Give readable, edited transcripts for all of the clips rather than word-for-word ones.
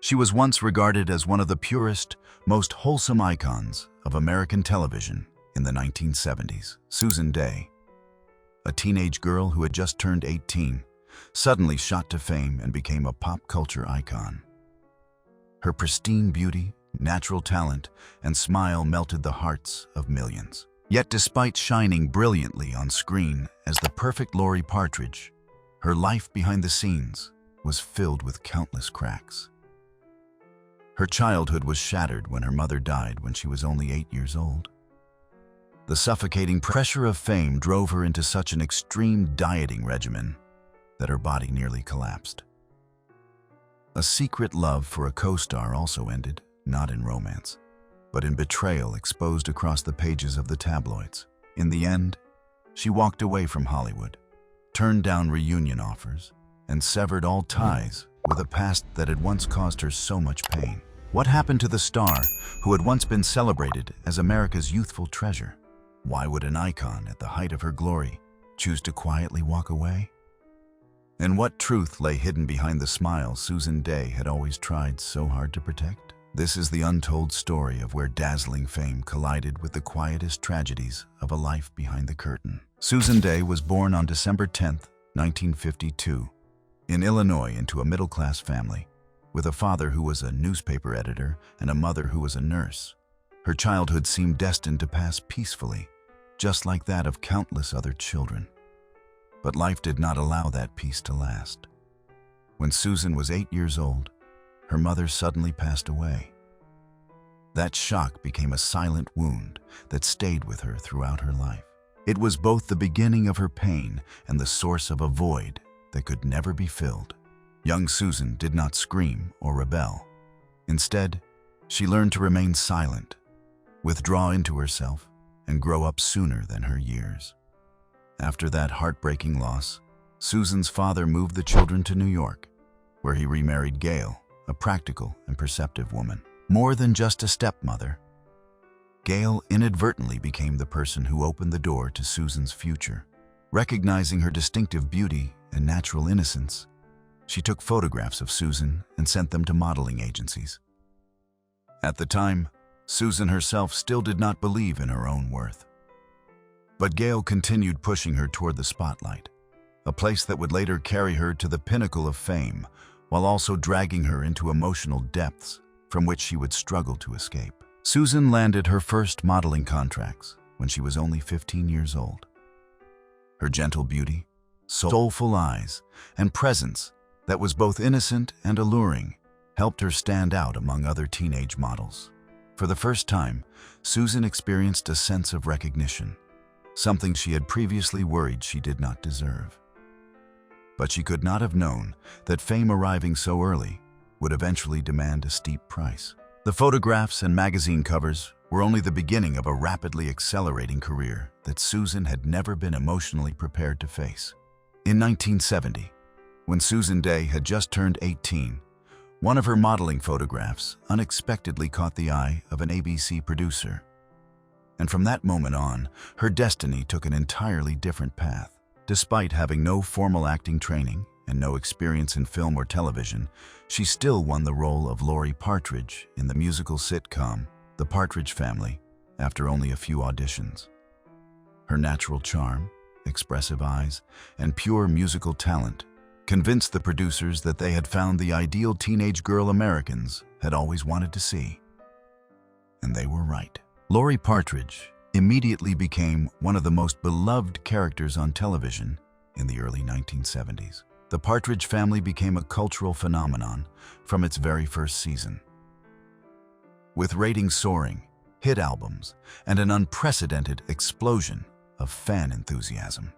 She was once regarded as one of the purest, most wholesome icons of American television in the 1970s. Susan Dey, a teenage girl who had just turned 18, suddenly shot to fame and became a pop culture icon. Her pristine beauty, natural talent, and smile melted the hearts of millions. Yet despite shining brilliantly on screen as the perfect Laurie Partridge, her life behind the scenes was filled with countless cracks. Her childhood was shattered when her mother died when she was only 8 years old. The suffocating pressure of fame drove her into such an extreme dieting regimen that her body nearly collapsed. A secret love for a co-star also ended, not in romance, but in betrayal exposed across the pages of the tabloids. In the end, she walked away from Hollywood, turned down reunion offers, and severed all ties with a past that had once caused her so much pain. What happened to the star who had once been celebrated as America's youthful treasure? Why would an icon at the height of her glory choose to quietly walk away? And what truth lay hidden behind the smile Susan Dey had always tried so hard to protect? This is the untold story of where dazzling fame collided with the quietest tragedies of a life behind the curtain. Susan Dey was born on December 10, 1952, in Illinois into a middle-class family, with a father who was a newspaper editor and a mother who was a nurse. Her childhood seemed destined to pass peacefully, just like that of countless other children. But life did not allow that peace to last. When Susan was 8 years old, her mother suddenly passed away. That shock became a silent wound that stayed with her throughout her life. It was both the beginning of her pain and the source of a void that could never be filled. Young Susan did not scream or rebel. Instead, she learned to remain silent, withdraw into herself, and grow up sooner than her years. After that heartbreaking loss, Susan's father moved the children to New York, where he remarried Gail, a practical and perceptive woman. More than just a stepmother, Gail inadvertently became the person who opened the door to Susan's future. Recognizing her distinctive beauty and natural innocence, she took photographs of Susan and sent them to modeling agencies. At the time, Susan herself still did not believe in her own worth. But Gail continued pushing her toward the spotlight, a place that would later carry her to the pinnacle of fame, while also dragging her into emotional depths from which she would struggle to escape. Susan landed her first modeling contracts when she was only 15 years old. Her gentle beauty, soulful eyes, and presence that was both innocent and alluring helped her stand out among other teenage models. For the first time, Susan experienced a sense of recognition, something she had previously worried she did not deserve. But she could not have known that fame arriving so early would eventually demand a steep price. The photographs and magazine covers were only the beginning of a rapidly accelerating career that Susan had never been emotionally prepared to face. In 1970, when Susan Dey had just turned 18, one of her modeling photographs unexpectedly caught the eye of an ABC producer. And from that moment on, her destiny took an entirely different path. Despite having no formal acting training and no experience in film or television, she still won the role of Laurie Partridge in the musical sitcom The Partridge Family after only a few auditions. Her natural charm, expressive eyes, and pure musical talent convinced the producers that they had found the ideal teenage girl Americans had always wanted to see. And they were right. Laurie Partridge immediately became one of the most beloved characters on television in the early 1970s. The Partridge Family became a cultural phenomenon from its very first season. With ratings soaring, hit albums, and an unprecedented explosion of fan enthusiasm.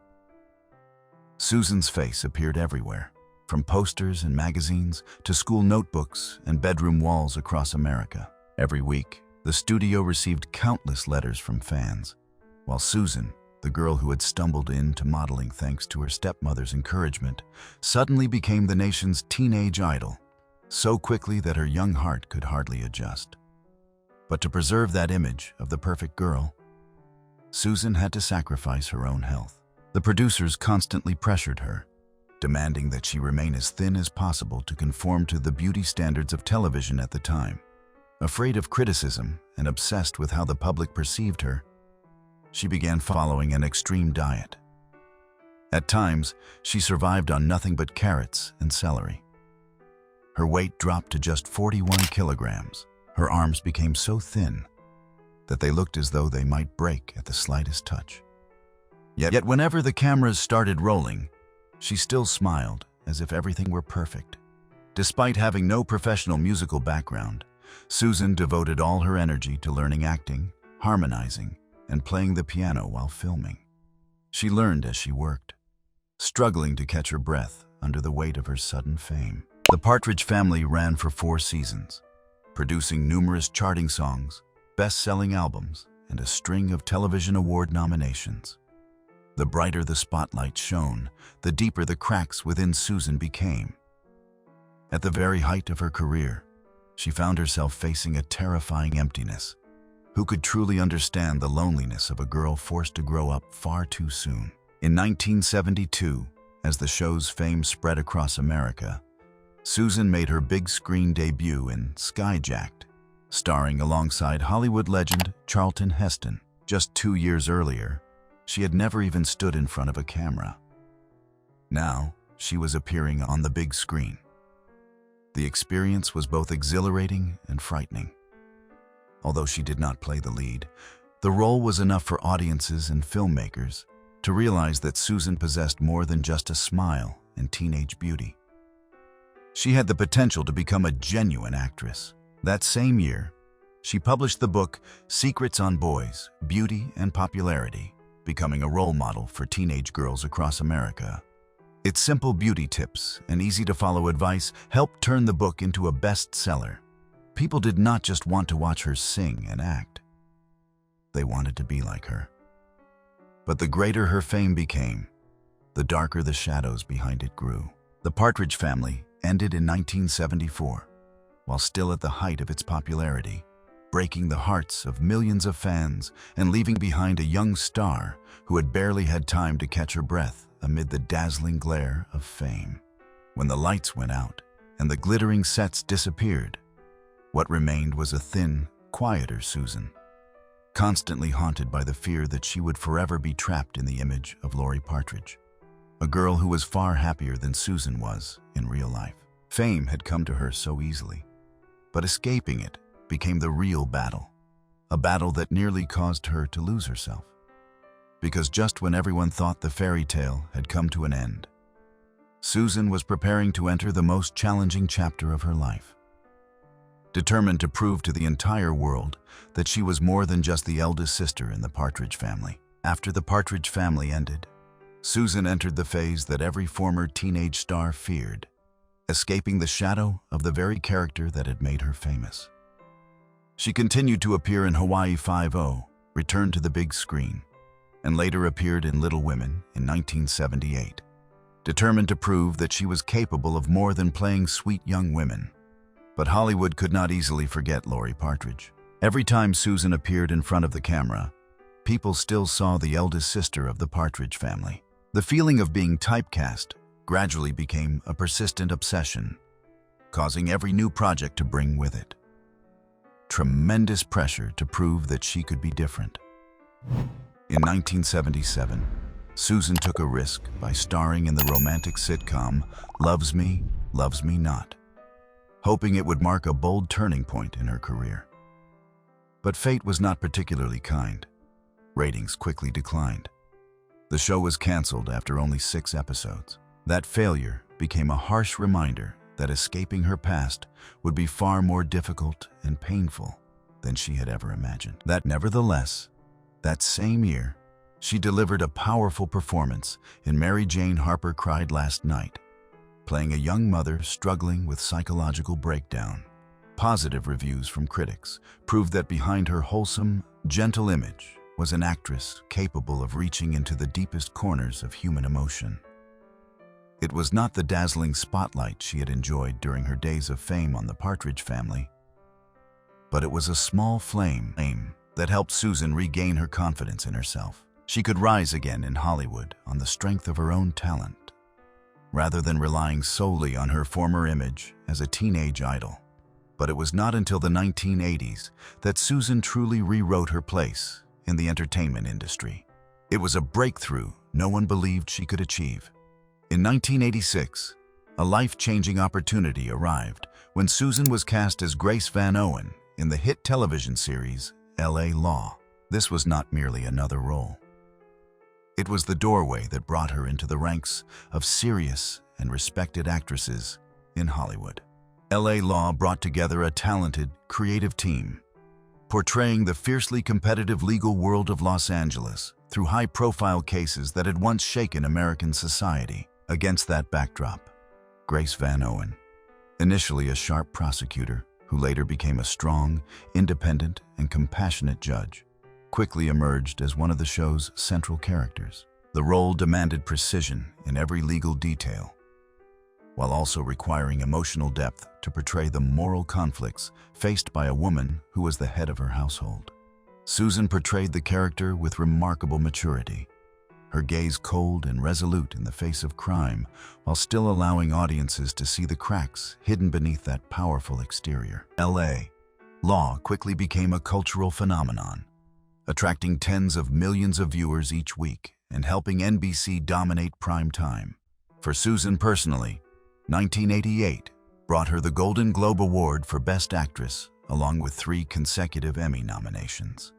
Susan's face appeared everywhere, from posters and magazines to school notebooks and bedroom walls across America. Every week, the studio received countless letters from fans, while Susan, the girl who had stumbled into modeling thanks to her stepmother's encouragement, suddenly became the nation's teenage idol, so quickly that her young heart could hardly adjust. But to preserve that image of the perfect girl, Susan had to sacrifice her own health. The producers constantly pressured her, demanding that she remain as thin as possible to conform to the beauty standards of television at the time. Afraid of criticism and obsessed with how the public perceived her, she began following an extreme diet. At times, she survived on nothing but carrots and celery. Her weight dropped to just 41 kilograms. Her arms became so thin that they looked as though they might break at the slightest touch. Yet whenever the cameras started rolling, she still smiled as if everything were perfect. Despite having no professional musical background, Susan devoted all her energy to learning acting, harmonizing, and playing the piano while filming. She learned as she worked, struggling to catch her breath under the weight of her sudden fame. The Partridge Family ran for 4 seasons, producing numerous charting songs, best-selling albums, and a string of television award nominations. The brighter the spotlight shone, the deeper the cracks within Susan became. At the very height of her career, she found herself facing a terrifying emptiness. Who could truly understand the loneliness of a girl forced to grow up far too soon? In 1972, as the show's fame spread across America, Susan made her big screen debut in Skyjacked, starring alongside Hollywood legend Charlton Heston. Just 2 years earlier, she had never even stood in front of a camera. Now, she was appearing on the big screen. The experience was both exhilarating and frightening. Although she did not play the lead, the role was enough for audiences and filmmakers to realize that Susan possessed more than just a smile and teenage beauty. She had the potential to become a genuine actress. That same year, she published the book Secrets on Boys, Beauty and Popularity, becoming a role model for teenage girls across America. Its simple beauty tips and easy-to-follow advice helped turn the book into a bestseller. People did not just want to watch her sing and act. They wanted to be like her. But the greater her fame became, the darker the shadows behind it grew. The Partridge Family ended in 1974, while still at the height of its popularity, breaking the hearts of millions of fans and leaving behind a young star who had barely had time to catch her breath amid the dazzling glare of fame. When the lights went out and the glittering sets disappeared, what remained was a thin, quieter Susan, constantly haunted by the fear that she would forever be trapped in the image of Laurie Partridge, a girl who was far happier than Susan was in real life. Fame had come to her so easily, but escaping it became the real battle, a battle that nearly caused her to lose herself. Because just when everyone thought the fairy tale had come to an end, Susan was preparing to enter the most challenging chapter of her life. Determined to prove to the entire world that she was more than just the eldest sister in the Partridge family. After the Partridge family ended, Susan entered the phase that every former teenage star feared, escaping the shadow of the very character that had made her famous. She continued to appear in Hawaii Five-0, returned to the big screen, and later appeared in Little Women in 1978, determined to prove that she was capable of more than playing sweet young women. But Hollywood could not easily forget Laurie Partridge. Every time Susan appeared in front of the camera, people still saw the eldest sister of the Partridge family. The feeling of being typecast gradually became a persistent obsession, causing every new project to bring with it tremendous pressure to prove that she could be different. In 1977, Susan took a risk by starring in the romantic sitcom Loves Me, Loves Me Not, hoping it would mark a bold turning point in her career. But fate was not particularly kind. Ratings quickly declined. The show was canceled after only 6 episodes. That failure became a harsh reminder that escaping her past would be far more difficult and painful than she had ever imagined. Nevertheless, that same year, she delivered a powerful performance in Mary Jane Harper Cried Last Night, playing a young mother struggling with psychological breakdown. Positive reviews from critics proved that behind her wholesome, gentle image was an actress capable of reaching into the deepest corners of human emotion. It was not the dazzling spotlight she had enjoyed during her days of fame on the Partridge family, but it was a small flame that helped Susan regain her confidence in herself. She could rise again in Hollywood on the strength of her own talent, rather than relying solely on her former image as a teenage idol. But it was not until the 1980s that Susan truly rewrote her place in the entertainment industry. It was a breakthrough no one believed she could achieve. In 1986, a life-changing opportunity arrived when Susan was cast as Grace Van Owen in the hit television series L.A. Law. This was not merely another role. It was the doorway that brought her into the ranks of serious and respected actresses in Hollywood. L.A. Law brought together a talented, creative team, portraying the fiercely competitive legal world of Los Angeles through high-profile cases that had once shaken American society. Against that backdrop, Grace Van Owen, initially a sharp prosecutor who later became a strong, independent, and compassionate judge, quickly emerged as one of the show's central characters. The role demanded precision in every legal detail, while also requiring emotional depth to portray the moral conflicts faced by a woman who was the head of her household. Susan portrayed the character with remarkable maturity, her gaze cold and resolute in the face of crime, while still allowing audiences to see the cracks hidden beneath that powerful exterior. L.A. Law quickly became a cultural phenomenon, attracting tens of millions of viewers each week and helping NBC dominate prime time. For Susan personally, 1988 brought her the Golden Globe Award for Best Actress, along with 3 consecutive Emmy nominations.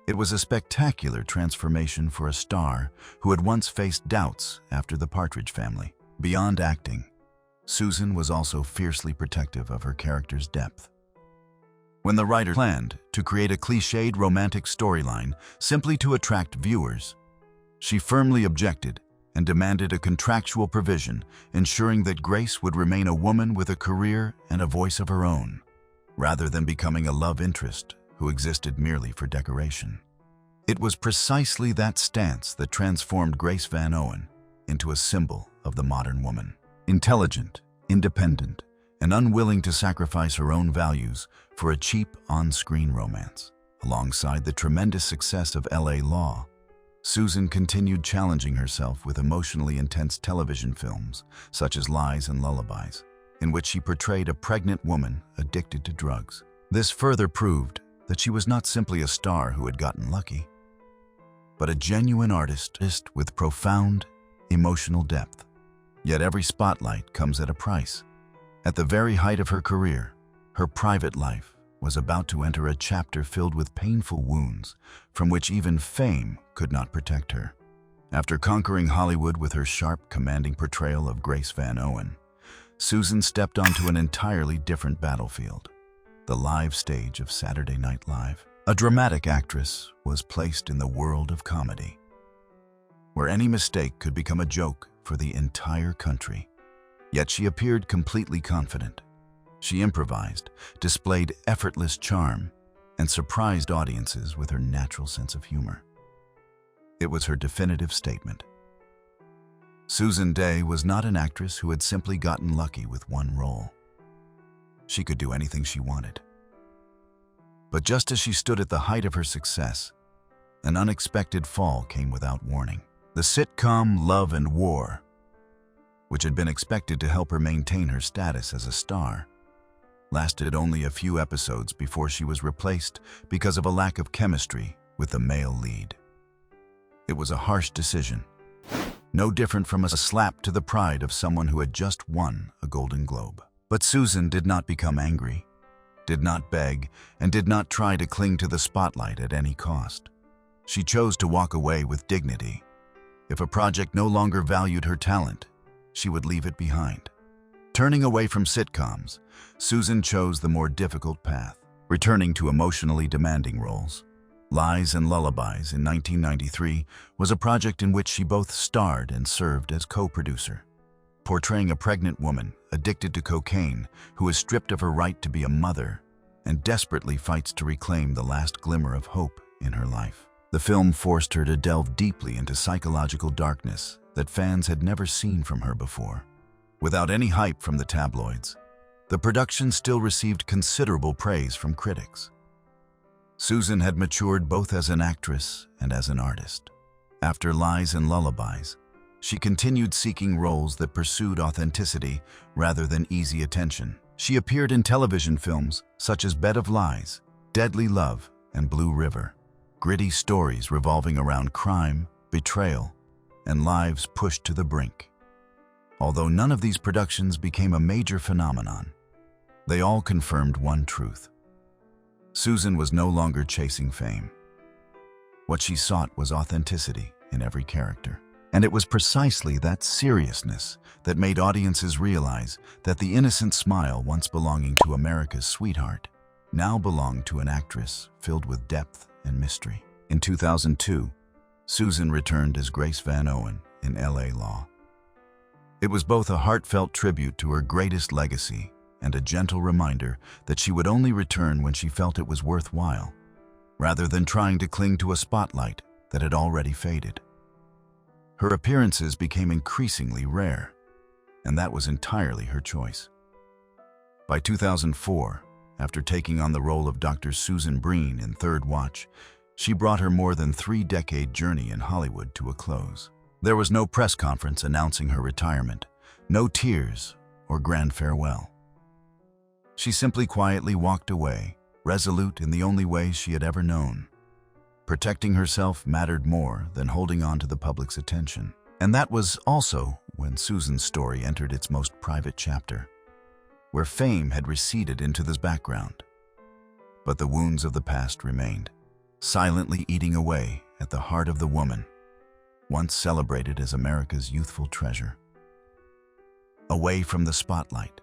It was a spectacular transformation for a star who had once faced doubts after the Partridge family. Beyond acting, Susan was also fiercely protective of her character's depth. When the writer planned to create a cliched romantic storyline simply to attract viewers, she firmly objected and demanded a contractual provision ensuring that Grace would remain a woman with a career and a voice of her own, rather than becoming a love interest who existed merely for decoration. It was precisely that stance that transformed Grace Van Owen into a symbol of the modern woman. Intelligent, independent, and unwilling to sacrifice her own values for a cheap on-screen romance. Alongside the tremendous success of L.A. Law, Susan continued challenging herself with emotionally intense television films such as Lies and Lullabies, in which she portrayed a pregnant woman addicted to drugs. This further proved that she was not simply a star who had gotten lucky, but a genuine artist with profound emotional depth. Yet every spotlight comes at a price. At the very height of her career, her private life was about to enter a chapter filled with painful wounds from which even fame could not protect her. After conquering Hollywood with her sharp, commanding portrayal of Grace Van Owen, Susan stepped onto an entirely different battlefield, the live stage of Saturday Night Live. A dramatic actress was placed in the world of comedy, where any mistake could become a joke for the entire country. Yet she appeared completely confident. She improvised, displayed effortless charm, and surprised audiences with her natural sense of humor. It was her definitive statement. Susan Dey was not an actress who had simply gotten lucky with one role. She could do anything she wanted. But just as she stood at the height of her success, an unexpected fall came without warning. The sitcom Love and War, which had been expected to help her maintain her status as a star, lasted only a few episodes before she was replaced because of a lack of chemistry with the male lead. It was a harsh decision, no different from a slap to the pride of someone who had just won a Golden Globe. But Susan did not become angry, did not beg, and did not try to cling to the spotlight at any cost. She chose to walk away with dignity. If a project no longer valued her talent, she would leave it behind. Turning away from sitcoms, Susan chose the more difficult path, returning to emotionally demanding roles. Lies and Lullabies in 1993 was a project in which she both starred and served as co-producer, portraying a pregnant woman addicted to cocaine who is stripped of her right to be a mother and desperately fights to reclaim the last glimmer of hope in her life. The film forced her to delve deeply into psychological darkness that fans had never seen from her before. Without any hype from the tabloids, the production still received considerable praise from critics. Susan had matured both as an actress and as an artist. After Lies and Lullabies, She continued seeking roles that pursued authenticity rather than easy attention. She appeared in television films such as Bed of Lies, Deadly Love, and Blue River. Gritty stories revolving around crime, betrayal, and lives pushed to the brink. Although none of these productions became a major phenomenon, they all confirmed one truth. Susan was no longer chasing fame. What she sought was authenticity in every character. And it was precisely that seriousness that made audiences realize that the innocent smile once belonging to America's sweetheart now belonged to an actress filled with depth and mystery. In 2002, Susan returned as Grace Van Owen in L.A. Law. It was both a heartfelt tribute to her greatest legacy and a gentle reminder that she would only return when she felt it was worthwhile, rather than trying to cling to a spotlight that had already faded. Her appearances became increasingly rare, and that was entirely her choice. By 2004, after taking on the role of Dr. Susan Breen in Third Watch, she brought her more than three-decade journey in Hollywood to a close. There was no press conference announcing her retirement, no tears or grand farewell. She simply quietly walked away, resolute in the only way she had ever known. Protecting herself mattered more than holding on to the public's attention. And that was also when Susan's story entered its most private chapter, where fame had receded into the background. But the wounds of the past remained, silently eating away at the heart of the woman, once celebrated as America's youthful treasure. Away from the spotlight,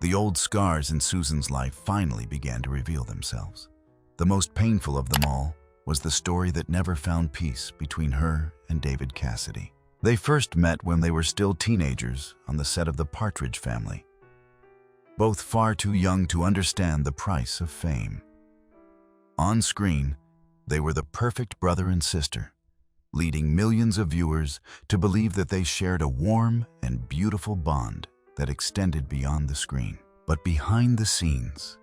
the old scars in Susan's life finally began to reveal themselves. The most painful of them all was the story that never found peace between her and David Cassidy. They first met when they were still teenagers on the set of The Partridge Family, both far too young to understand the price of fame. On screen, they were the perfect brother and sister, leading millions of viewers to believe that they shared a warm and beautiful bond that extended beyond the screen. But behind the scenes,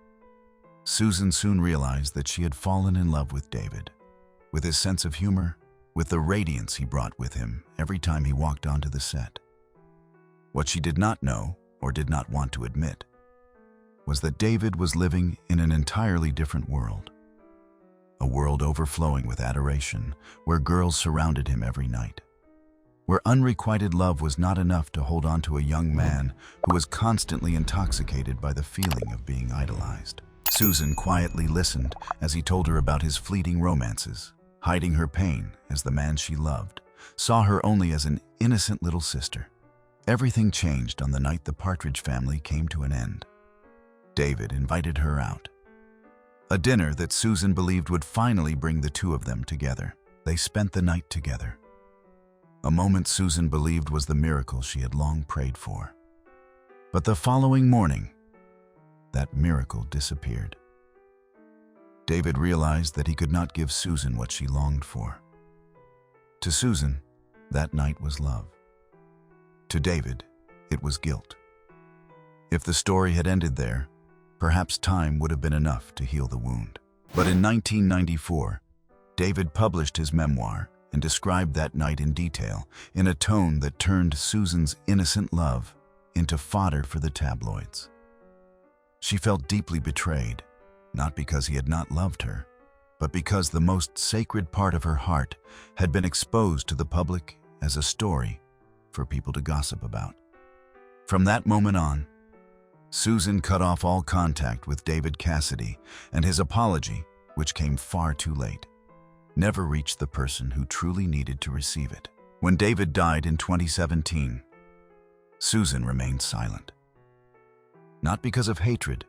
Susan soon realized that she had fallen in love with David, with his sense of humor, with the radiance he brought with him every time he walked onto the set. What she did not know, or did not want to admit, was that David was living in an entirely different world. A world overflowing with adoration, where girls surrounded him every night. Where unrequited love was not enough to hold on to a young man who was constantly intoxicated by the feeling of being idolized. Susan quietly listened as he told her about his fleeting romances, hiding her pain as the man she loved, saw her only as an innocent little sister. Everything changed on the night the Partridge family came to an end. David invited her out. A dinner that Susan believed would finally bring the two of them together. They spent the night together. A moment Susan believed was the miracle she had long prayed for. But the following morning, that miracle disappeared. David realized that he could not give Susan what she longed for. To Susan, that night was love. To David, it was guilt. If the story had ended there, perhaps time would have been enough to heal the wound. But in 1994, David published his memoir and described that night in detail, in a tone that turned Susan's innocent love into fodder for the tabloids. She felt deeply betrayed, not because he had not loved her, but because the most sacred part of her heart had been exposed to the public as a story for people to gossip about. From that moment on, Susan cut off all contact with David Cassidy, and his apology, which came far too late, never reached the person who truly needed to receive it. When David died in 2017, Susan remained silent. Not because of hatred,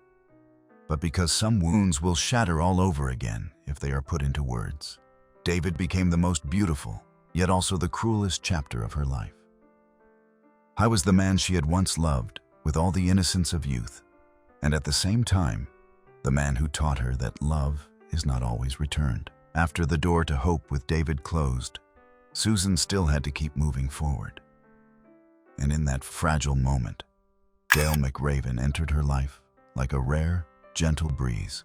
but because some wounds will shatter all over again if they are put into words. David became the most beautiful, yet also the cruelest chapter of her life. I was the man she had once loved, with all the innocence of youth, and at the same time, the man who taught her that love is not always returned. After the door to hope with David closed, Susan still had to keep moving forward. And in that fragile moment, Dale McRaven entered her life like a rare, gentle breeze.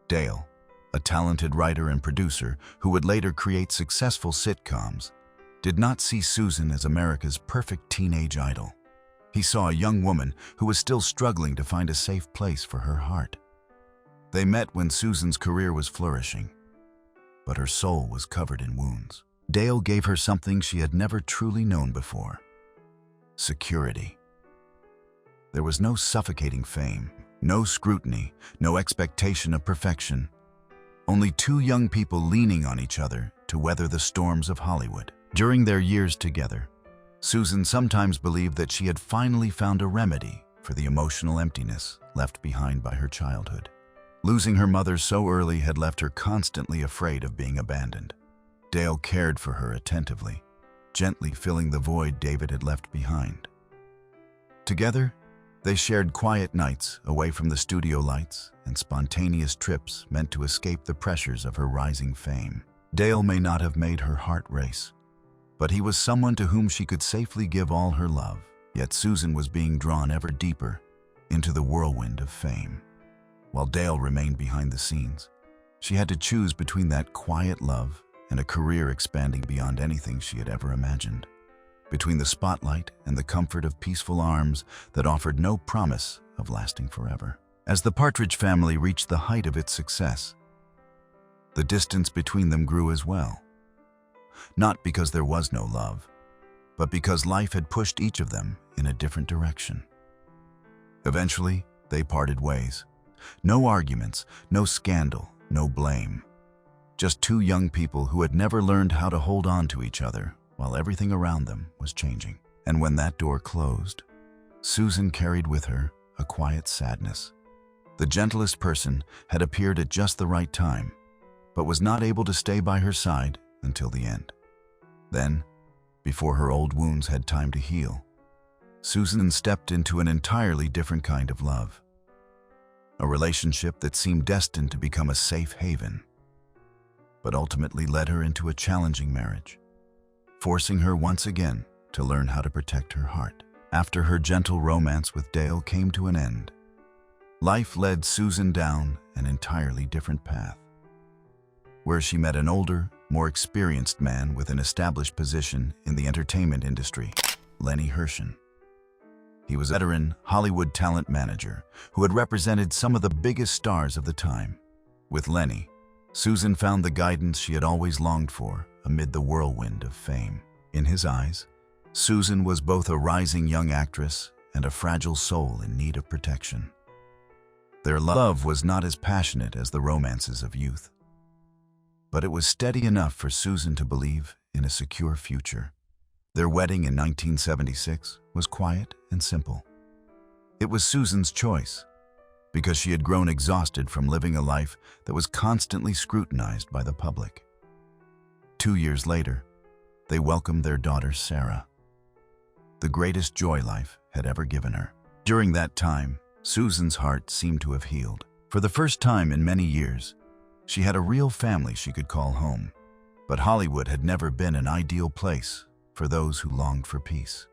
Dale, a talented writer and producer who would later create successful sitcoms, did not see Susan as America's perfect teenage idol. He saw a young woman who was still struggling to find a safe place for her heart. They met when Susan's career was flourishing, but her soul was covered in wounds. Dale gave her something she had never truly known before: security. There was no suffocating fame, no scrutiny, no expectation of perfection. Only two young people leaning on each other to weather the storms of Hollywood. During their years together, Susan sometimes believed that she had finally found a remedy for the emotional emptiness left behind by her childhood. Losing her mother so early had left her constantly afraid of being abandoned. Dale cared for her attentively, gently filling the void David had left behind. Together, they shared quiet nights away from the studio lights and spontaneous trips meant to escape the pressures of her rising fame. Dale may not have made her heart race, but he was someone to whom she could safely give all her love. Yet Susan was being drawn ever deeper into the whirlwind of fame. While Dale remained behind the scenes, she had to choose between that quiet love and a career expanding beyond anything she had ever imagined. Between the spotlight and the comfort of peaceful arms that offered no promise of lasting forever. As the Partridge family reached the height of its success, the distance between them grew as well. Not because there was no love, but because life had pushed each of them in a different direction. Eventually, they parted ways. No arguments, no scandal, no blame. Just two young people who had never learned how to hold on to each other while everything around them was changing. And when that door closed, Susan carried with her a quiet sadness. The gentlest person had appeared at just the right time, but was not able to stay by her side until the end. Then, before her old wounds had time to heal, Susan stepped into an entirely different kind of love. A relationship that seemed destined to become a safe haven, but ultimately led her into a challenging marriage, forcing her once again to learn how to protect her heart. After her gentle romance with Dale came to an end, life led Susan down an entirely different path, where she met an older, more experienced man with an established position in the entertainment industry, Lenny Herschen. He was a veteran Hollywood talent manager who had represented some of the biggest stars of the time. With Lenny, Susan found the guidance she had always longed for amid the whirlwind of fame. In his eyes, Susan was both a rising young actress and a fragile soul in need of protection. Their love was not as passionate as the romances of youth, but it was steady enough for Susan to believe in a secure future. Their wedding in 1976 was quiet and simple. It was Susan's choice, because she had grown exhausted from living a life that was constantly scrutinized by the public. 2 years later, they welcomed their daughter Sarah, the greatest joy life had ever given her. During that time, Susan's heart seemed to have healed. For the first time in many years, she had a real family she could call home. But Hollywood had never been an ideal place for those who longed for peace.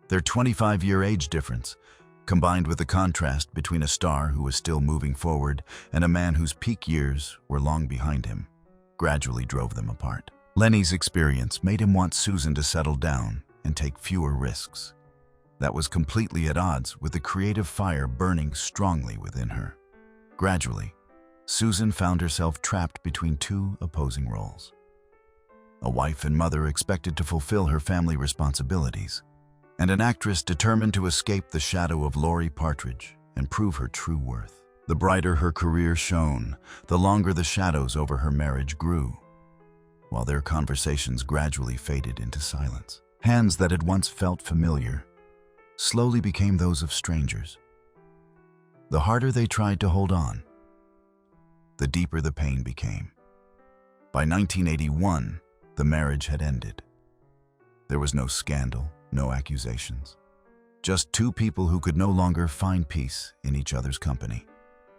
Their 25-year age difference, combined with the contrast between a star who was still moving forward and a man whose peak years were long behind him, gradually drove them apart. Lenny's experience made him want Susan to settle down and take fewer risks. That was completely at odds with the creative fire burning strongly within her. Gradually, Susan found herself trapped between two opposing roles. A wife and mother expected to fulfill her family responsibilities, and an actress determined to escape the shadow of Laurie Partridge and prove her true worth. The brighter her career shone, the longer the shadows over her marriage grew, while their conversations gradually faded into silence. Hands that had once felt familiar slowly became those of strangers. The harder they tried to hold on, the deeper the pain became. By 1981, the marriage had ended. There was no scandal, no accusations. Just two people who could no longer find peace in each other's company.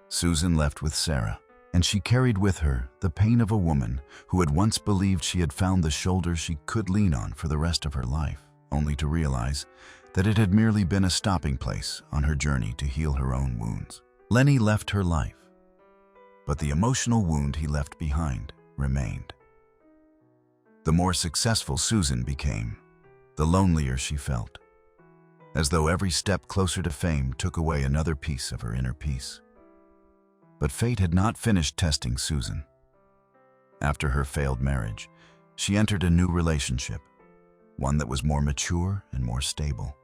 Susan left with Sarah, and she carried with her the pain of a woman who had once believed she had found the shoulder she could lean on for the rest of her life, only to realize that it had merely been a stopping place on her journey to heal her own wounds. Lenny left her life, but the emotional wound he left behind remained. The more successful Susan became, the lonelier she felt, as though every step closer to fame took away another piece of her inner peace. But fate had not finished testing Susan. After her failed marriage, she entered a new relationship, one that was more mature and more stable,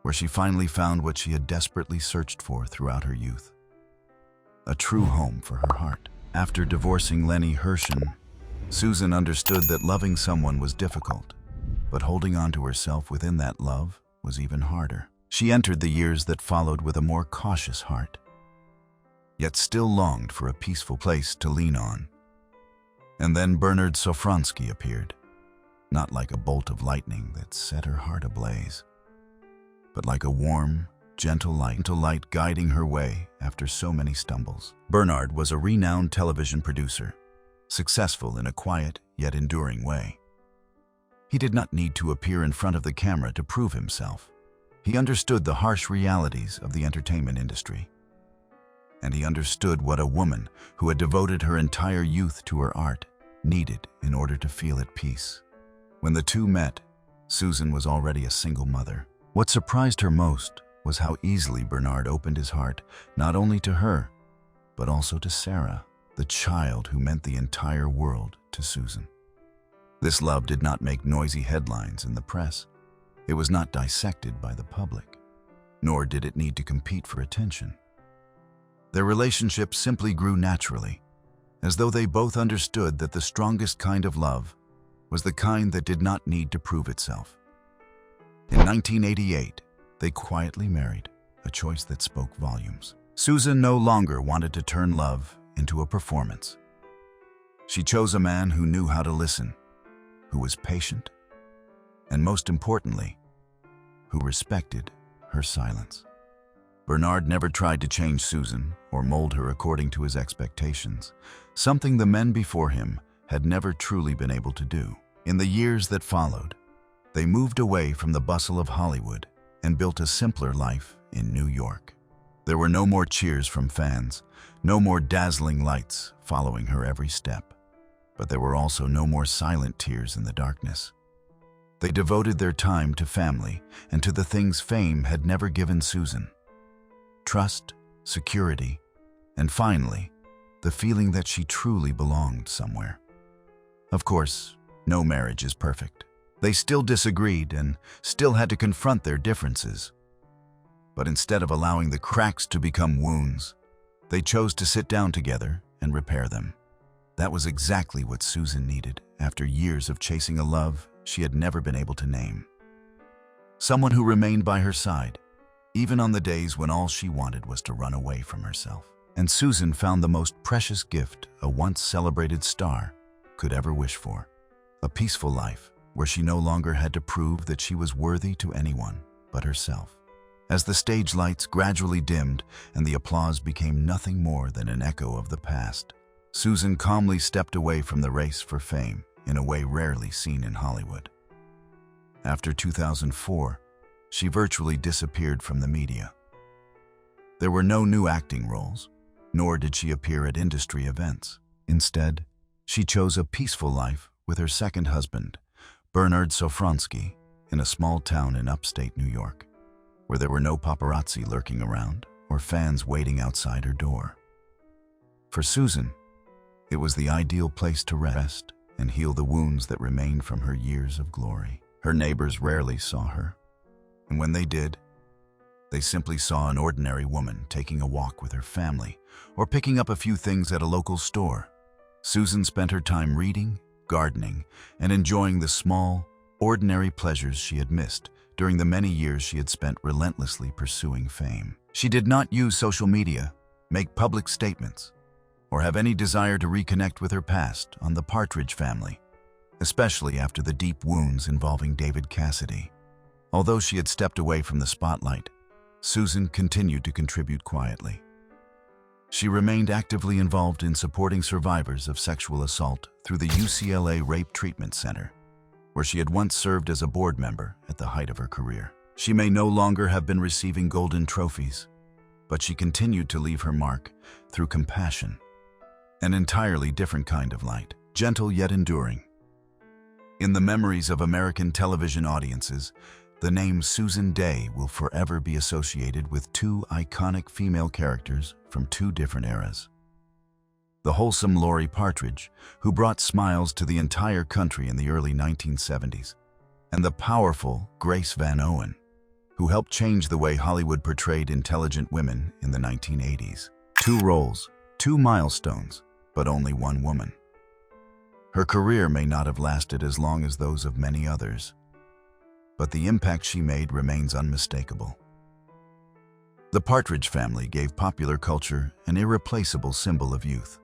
where she finally found what she had desperately searched for throughout her youth: a true home for her heart. After divorcing Lenny Hershen, Susan understood that loving someone was difficult, but holding on to herself within that love was even harder. She entered the years that followed with a more cautious heart, yet still longed for a peaceful place to lean on. And then Bernard Sofronsky appeared, not like a bolt of lightning that set her heart ablaze, but like a warm, gentle light guiding her way after so many stumbles. Bernard was a renowned television producer, successful in a quiet yet enduring way. He did not need to appear in front of the camera to prove himself. He understood the harsh realities of the entertainment industry. And he understood what a woman who had devoted her entire youth to her art needed in order to feel at peace. When the two met, Susan was already a single mother. What surprised her most was how easily Bernard opened his heart, not only to her, but also to Sarah, the child who meant the entire world to Susan. This love did not make noisy headlines in the press. It was not dissected by the public, nor did it need to compete for attention. Their relationship simply grew naturally, as though they both understood that the strongest kind of love was the kind that did not need to prove itself. In 1988, they quietly married, a choice that spoke volumes. Susan no longer wanted to turn love into a performance. She chose a man who knew how to listen, who was patient, and most importantly, who respected her silence. Bernard never tried to change Susan or mold her according to his expectations, something the men before him had never truly been able to do. In the years that followed, they moved away from the bustle of Hollywood and built a simpler life in New York. There were no more cheers from fans, no more dazzling lights following her every step. But there were also no more silent tears in the darkness. They devoted their time to family and to the things fame had never given Susan: trust, security, and finally, the feeling that she truly belonged somewhere. Of course, no marriage is perfect. They still disagreed and still had to confront their differences. But instead of allowing the cracks to become wounds, they chose to sit down together and repair them. That was exactly what Susan needed after years of chasing a love she had never been able to name. Someone who remained by her side, even on the days when all she wanted was to run away from herself. And Susan found the most precious gift a once celebrated star could ever wish for: a peaceful life where she no longer had to prove that she was worthy to anyone but herself. As the stage lights gradually dimmed and the applause became nothing more than an echo of the past, Susan calmly stepped away from the race for fame in a way rarely seen in Hollywood. After 2004, she virtually disappeared from the media. There were no new acting roles, nor did she appear at industry events. Instead, she chose a peaceful life with her second husband, Bernard Sofronsky, in a small town in upstate New York, where there were no paparazzi lurking around or fans waiting outside her door. For Susan, it was the ideal place to rest and heal the wounds that remained from her years of glory. Her neighbors rarely saw her, and when they did, they simply saw an ordinary woman taking a walk with her family or picking up a few things at a local store. Susan spent her time reading, gardening, and enjoying the small, ordinary pleasures she had missed during the many years she had spent relentlessly pursuing fame. She did not use social media, make public statements, or have any desire to reconnect with her past on the Partridge family, especially after the deep wounds involving David Cassidy. Although she had stepped away from the spotlight, Susan continued to contribute quietly. She remained actively involved in supporting survivors of sexual assault through the UCLA Rape Treatment Center, where she had once served as a board member at the height of her career. She may no longer have been receiving golden trophies, but she continued to leave her mark through compassion, an entirely different kind of light, gentle yet enduring. In the memories of American television audiences, the name Susan Dey will forever be associated with two iconic female characters from two different eras. The wholesome Laurie Partridge, who brought smiles to the entire country in the early 1970s, and the powerful Grace Van Owen, who helped change the way Hollywood portrayed intelligent women in the 1980s. Two roles, two milestones, but only one woman. Her career may not have lasted as long as those of many others, but the impact she made remains unmistakable. The Partridge family gave popular culture an irreplaceable symbol of youth.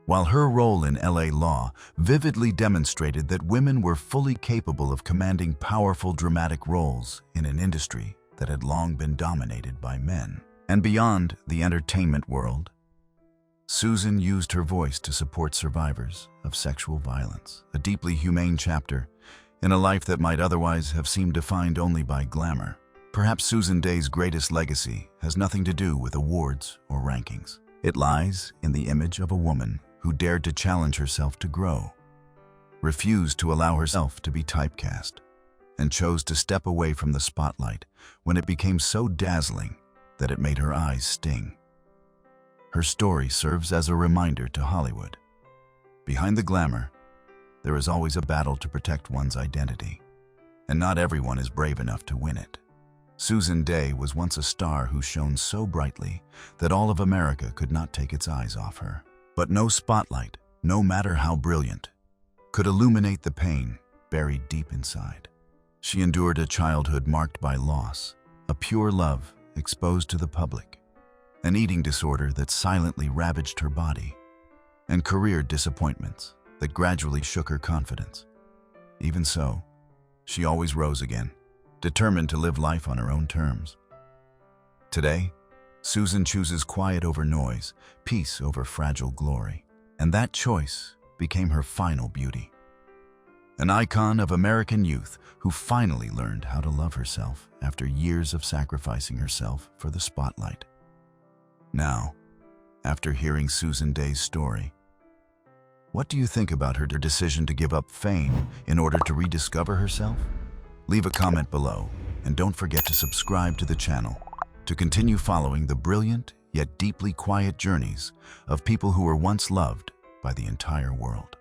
While her role in LA law vividly demonstrated that women were fully capable of commanding powerful dramatic roles in an industry that had long been dominated by men. And beyond the entertainment world, Susan used her voice to support survivors of sexual violence, a deeply humane chapter in a life that might otherwise have seemed defined only by glamour. Perhaps Susan Dey's greatest legacy has nothing to do with awards or rankings. It lies in the image of a woman who dared to challenge herself to grow, refused to allow herself to be typecast, and chose to step away from the spotlight when it became so dazzling that it made her eyes sting. Her story serves as a reminder to Hollywood. Behind the glamour, there is always a battle to protect one's identity, and not everyone is brave enough to win it. Susan Dey was once a star who shone so brightly that all of America could not take its eyes off her. But no spotlight, no matter how brilliant, could illuminate the pain buried deep inside. She endured a childhood marked by loss, a pure love exposed to the public, an eating disorder that silently ravaged her body, and career disappointments that gradually shook her confidence. Even so, she always rose again, determined to live life on her own terms. Today, Susan chooses quiet over noise, peace over fragile glory, and that choice became her final beauty. An icon of American youth who finally learned how to love herself after years of sacrificing herself for the spotlight. Now, after hearing Susan Dey's story, what do you think about her decision to give up fame in order to rediscover herself? Leave a comment below, and don't forget to subscribe to the channel to continue following the brilliant yet deeply quiet journeys of people who were once loved by the entire world.